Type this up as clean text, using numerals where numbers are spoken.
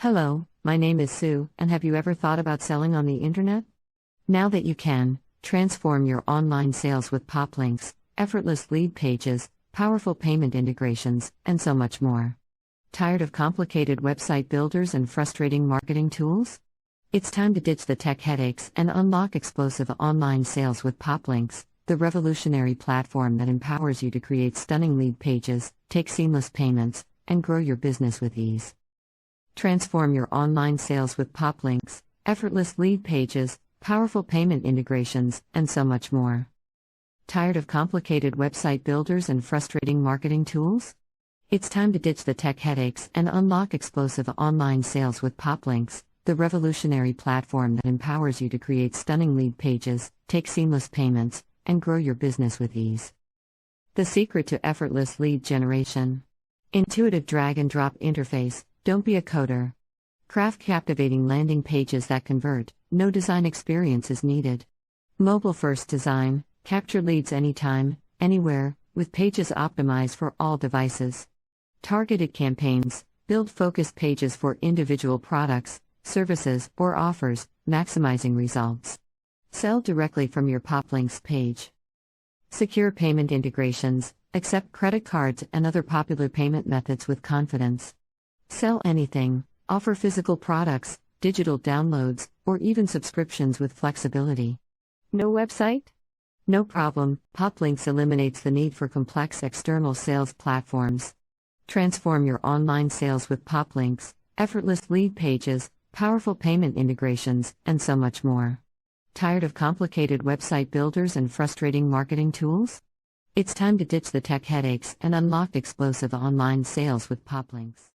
Hello, my name is Sue, and have you ever thought about selling on the internet? Now that you can, transform your online sales with Poplinks, effortless lead pages, powerful payment integrations, and so much more. Tired of complicated website builders and frustrating marketing tools? It's time to ditch the tech headaches and unlock explosive online sales with Poplinks, the revolutionary platform that empowers you to create stunning lead pages, take seamless payments, and grow your business with ease. Transform your online sales with Poplinks, effortless lead pages, powerful payment integrations, and so much more. Tired of complicated website builders and frustrating marketing tools? It's time to ditch the tech headaches and unlock explosive online sales with Poplinks, the revolutionary platform that empowers you to create stunning lead pages, take seamless payments, and grow your business with ease. The secret to effortless lead generation. Intuitive drag-and-drop interface. Don't be a coder. Craft captivating landing pages that convert, no design experience is needed. Mobile-first design, capture leads anytime, anywhere, with pages optimized for all devices. Targeted campaigns, build focused pages for individual products, services, or offers, maximizing results. Sell directly from your Poplinks page. Secure payment integrations, accept credit cards and other popular payment methods with confidence. Sell anything, offer physical products, digital downloads, or even subscriptions with flexibility. No website? No problem, Poplinks eliminates the need for complex external sales platforms. Transform your online sales with Poplinks, effortless lead pages, powerful payment integrations, and so much more. Tired of complicated website builders and frustrating marketing tools? It's time to ditch the tech headaches and unlock explosive online sales with Poplinks.